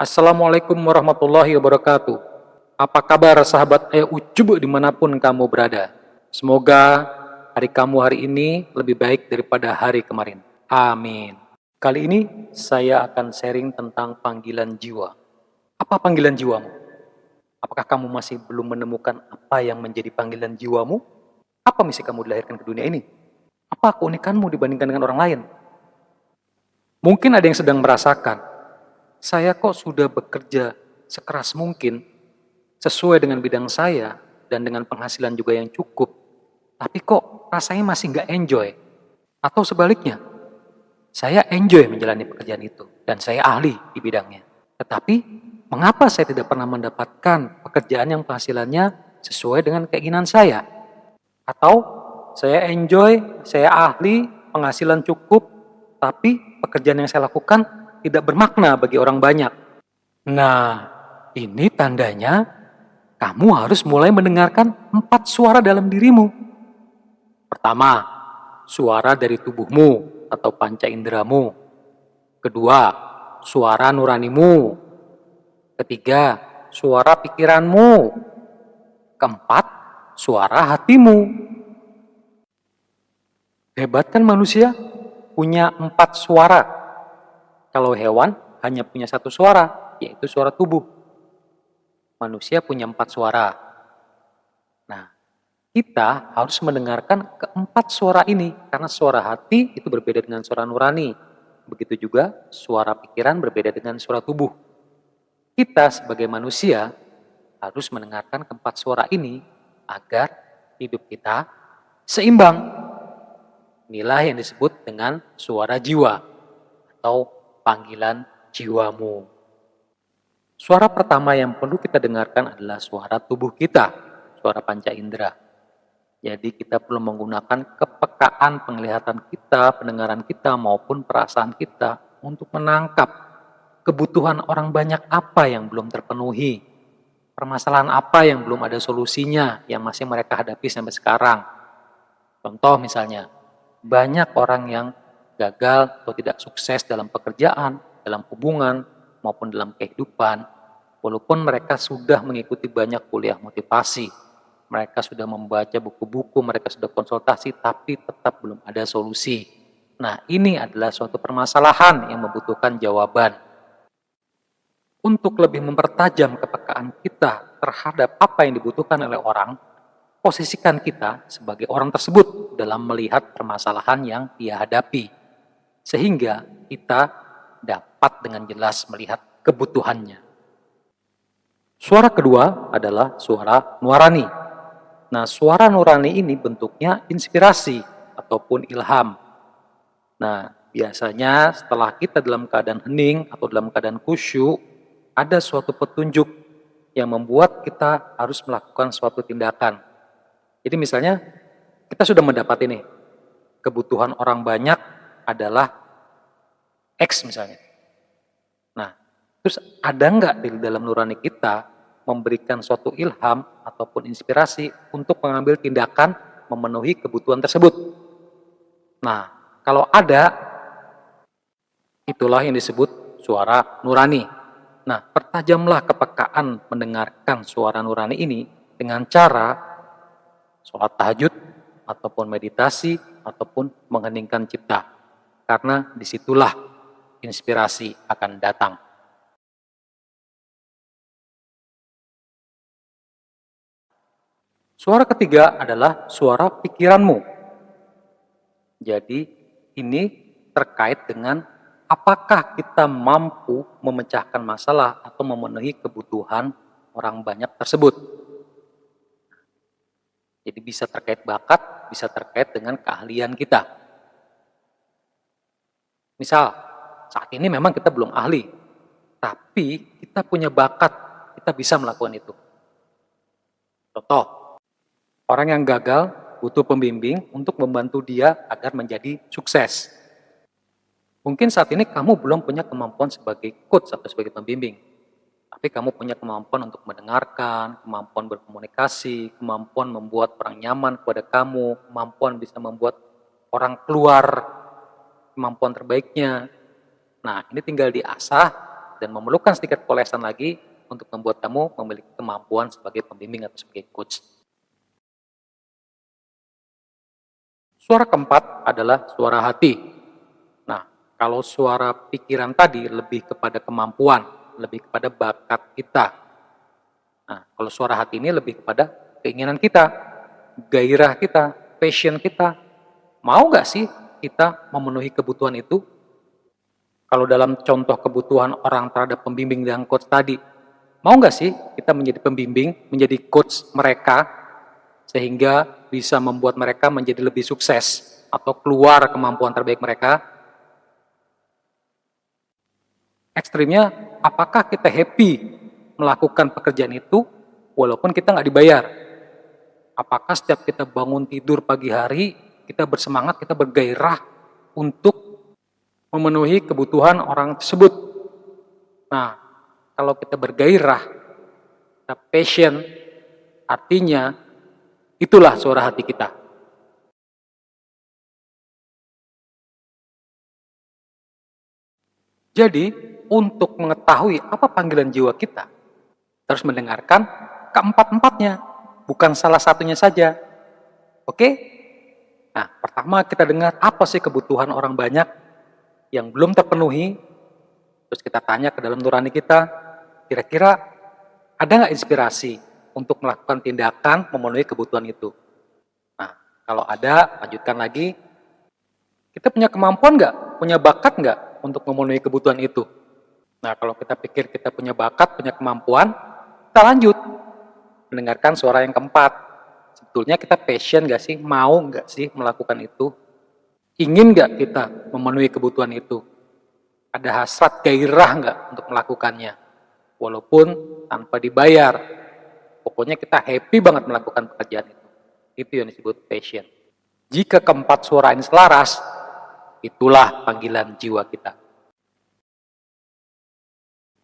Assalamualaikum warahmatullahi wabarakatuh. Apa kabar sahabat Ayah Ucup dimanapun kamu berada? Semoga hari kamu hari ini lebih baik daripada hari kemarin. Amin. Kali ini saya akan sharing tentang panggilan jiwa. Apa panggilan jiwamu? Apakah kamu masih belum menemukan apa yang menjadi panggilan jiwamu? Apa misi kamu dilahirkan ke dunia ini? Apa keunikanmu dibandingkan dengan orang lain? Mungkin ada yang sedang merasakan, saya kok sudah bekerja sekeras mungkin, sesuai dengan bidang saya, dan dengan penghasilan juga yang cukup, tapi kok rasanya masih nggak enjoy. Atau sebaliknya, saya enjoy menjalani pekerjaan itu, dan saya ahli di bidangnya. Tetapi, mengapa saya tidak pernah mendapatkan pekerjaan yang penghasilannya sesuai dengan keinginan saya? Atau, saya enjoy, saya ahli, penghasilan cukup, tapi pekerjaan yang saya lakukan tidak bermakna bagi orang banyak. Nah, ini tandanya kamu harus mulai mendengarkan 4 suara dalam dirimu. Pertama, suara dari tubuhmu atau panca inderamu. Kedua, suara nuranimu. Ketiga, suara pikiranmu. Keempat, suara hatimu. Hebat kan manusia? Punya 4 suara. Kalau hewan hanya punya 1 suara, yaitu suara tubuh. Manusia punya 4 suara. Nah, kita harus mendengarkan keempat suara ini, karena suara hati itu berbeda dengan suara nurani. Begitu juga suara pikiran berbeda dengan suara tubuh. Kita sebagai manusia harus mendengarkan keempat suara ini agar hidup kita seimbang. Inilah yang disebut dengan suara jiwa atau panggilan jiwamu. Suara pertama yang perlu kita dengarkan adalah suara tubuh kita, suara panca indera. Jadi kita perlu menggunakan kepekaan penglihatan kita, pendengaran kita maupun perasaan kita untuk menangkap kebutuhan orang banyak apa yang belum terpenuhi, permasalahan apa yang belum ada solusinya yang masih mereka hadapi sampai sekarang. Contoh misalnya, banyak orang yang gagal atau tidak sukses dalam pekerjaan, dalam hubungan, maupun dalam kehidupan, walaupun mereka sudah mengikuti banyak kuliah motivasi, mereka sudah membaca buku-buku, mereka sudah konsultasi, tapi tetap belum ada solusi. Nah, ini adalah suatu permasalahan yang membutuhkan jawaban. Untuk lebih mempertajam kepekaan kita terhadap apa yang dibutuhkan oleh orang, posisikan kita sebagai orang tersebut dalam melihat permasalahan yang dia hadapi, sehingga kita dapat dengan jelas melihat kebutuhannya. Suara kedua adalah suara nurani. Nah, suara nurani ini bentuknya inspirasi ataupun ilham. Nah, biasanya setelah kita dalam keadaan hening atau dalam keadaan khusyuk, ada suatu petunjuk yang membuat kita harus melakukan suatu tindakan. Jadi misalnya, kita sudah mendapat ini, kebutuhan orang banyak adalah X misalnya. Nah, terus ada nggak di dalam nurani kita memberikan suatu ilham ataupun inspirasi untuk mengambil tindakan memenuhi kebutuhan tersebut? Nah, kalau ada, itulah yang disebut suara nurani. Nah, pertajamlah kepekaan mendengarkan suara nurani ini dengan cara sholat tahajud, ataupun meditasi, ataupun mengheningkan cipta. Karena disitulah inspirasi akan datang. Suara ketiga adalah suara pikiranmu. Jadi ini terkait dengan apakah kita mampu memecahkan masalah atau memenuhi kebutuhan orang banyak tersebut. Jadi bisa terkait bakat, bisa terkait dengan keahlian kita. Misal, saat ini memang kita belum ahli, tapi kita punya bakat, kita bisa melakukan itu. Contoh, orang yang gagal butuh pembimbing untuk membantu dia agar menjadi sukses. Mungkin saat ini kamu belum punya kemampuan sebagai coach atau sebagai pembimbing, tapi kamu punya kemampuan untuk mendengarkan, kemampuan berkomunikasi, kemampuan membuat orang nyaman kepada kamu, kemampuan bisa membuat orang keluar kemampuan terbaiknya. Nah, ini tinggal diasah dan memerlukan sedikit polesan lagi untuk membuat kamu memiliki kemampuan sebagai pembimbing atau sebagai coach. Suara keempat adalah suara hati. Nah, kalau suara pikiran tadi lebih kepada kemampuan, lebih kepada bakat kita. Nah, kalau suara hati ini lebih kepada keinginan kita, gairah kita, passion kita. Mau nggak sih kita memenuhi kebutuhan itu? Kalau dalam contoh kebutuhan orang terhadap pembimbing dan coach tadi, mau nggak sih kita menjadi pembimbing, menjadi coach mereka, sehingga bisa membuat mereka menjadi lebih sukses atau keluar kemampuan terbaik mereka? Ekstrimnya, apakah kita happy melakukan pekerjaan itu walaupun kita nggak dibayar? Apakah setiap kita bangun tidur pagi hari, kita bersemangat, kita bergairah untuk memenuhi kebutuhan orang tersebut? Nah, kalau kita bergairah, kita passion, artinya itulah suara hati kita. Jadi, untuk mengetahui apa panggilan jiwa kita, terus mendengarkan keempat-empatnya, bukan salah satunya saja. Oke? Nah, pertama kita dengar apa sih kebutuhan orang banyak yang belum terpenuhi, terus kita tanya ke dalam nurani kita, kira-kira ada nggak inspirasi untuk melakukan tindakan memenuhi kebutuhan itu? Nah, kalau ada, lanjutkan lagi. Kita punya kemampuan nggak? Punya bakat nggak untuk memenuhi kebutuhan itu? Nah, kalau kita pikir kita punya bakat, punya kemampuan, kita lanjut. Mendengarkan suara yang keempat. Sebetulnya kita passion nggak sih? Mau nggak sih melakukan itu? Ingin nggak kita memenuhi kebutuhan itu? Ada hasrat gairah nggak untuk melakukannya? Walaupun tanpa dibayar. Pokoknya kita happy banget melakukan pekerjaan itu. Itu yang disebut passion. Jika keempat suara ini selaras, itulah panggilan jiwa kita.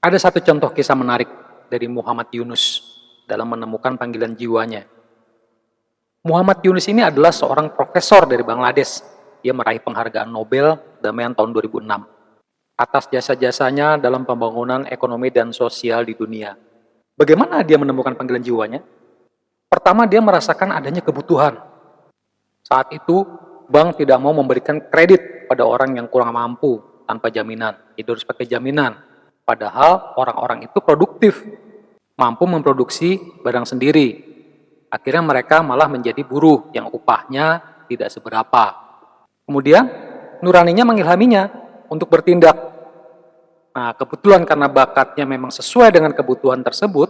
Ada satu contoh kisah menarik dari Muhammad Yunus dalam menemukan panggilan jiwanya. Muhammad Yunus ini adalah seorang profesor dari Bangladesh. Dia meraih penghargaan Nobel Perdamaian tahun 2006 atas jasa-jasanya dalam pembangunan ekonomi dan sosial di dunia. Bagaimana dia menemukan panggilan jiwanya? Pertama, dia merasakan adanya kebutuhan. Saat itu, bank tidak mau memberikan kredit pada orang yang kurang mampu tanpa jaminan. Jadi harus pakai jaminan. Padahal orang-orang itu produktif, mampu memproduksi barang sendiri. Akhirnya mereka malah menjadi buruh yang upahnya tidak seberapa. Kemudian, nuraninya mengilhaminya untuk bertindak. Nah, kebetulan karena bakatnya memang sesuai dengan kebutuhan tersebut,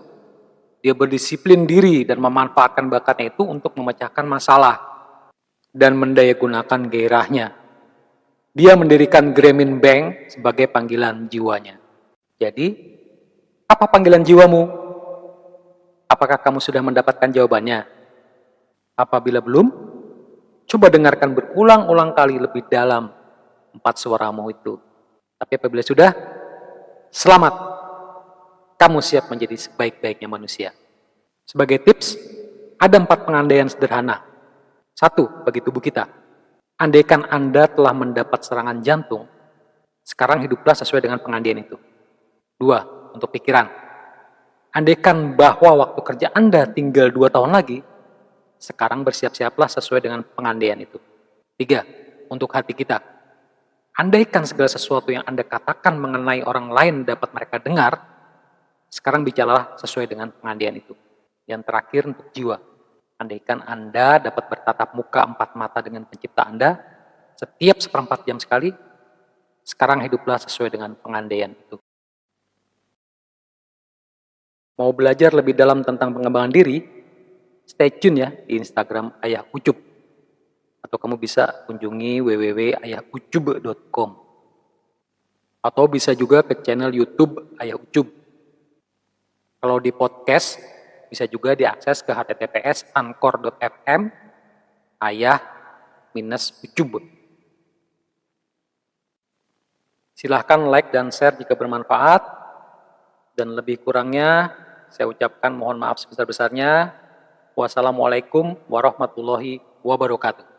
dia berdisiplin diri dan memanfaatkan bakatnya itu untuk memecahkan masalah dan mendayagunakan gairahnya. Dia mendirikan Grameen Bank sebagai panggilan jiwanya. Jadi, apa panggilan jiwamu? Apakah kamu sudah mendapatkan jawabannya? Apabila belum, coba dengarkan berulang-ulang kali lebih dalam 4 suaramu itu. Tapi apabila sudah, selamat. Kamu siap menjadi sebaik-baiknya manusia. Sebagai tips, ada 4 pengandaian sederhana. 1, bagi tubuh kita. Andaikan Anda telah mendapat serangan jantung, sekarang hiduplah sesuai dengan pengandaian itu. 2, untuk pikiran. Andaikan bahwa waktu kerja Anda tinggal 2 tahun lagi, sekarang bersiap-siaplah sesuai dengan pengandaian itu. 3, untuk hati kita. Andaikan segala sesuatu yang Anda katakan mengenai orang lain dapat mereka dengar, sekarang bicaralah sesuai dengan pengandaian itu. Yang terakhir untuk jiwa. Andaikan Anda dapat bertatap muka 4 mata dengan pencipta Anda, setiap 1/4 jam sekali, sekarang hiduplah sesuai dengan pengandaian itu. Mau belajar lebih dalam tentang pengembangan diri, stay tune ya di Instagram Ayah Ucup. Atau kamu bisa kunjungi www.ayahucup.com. Atau bisa juga ke channel YouTube Ayah Ucup. Kalau di podcast, bisa juga diakses ke https://anchor.fm ayah-ucup. Silahkan like dan share jika bermanfaat. Dan lebih kurangnya, saya ucapkan mohon maaf sebesar-besarnya. Wassalamualaikum warahmatullahi wabarakatuh.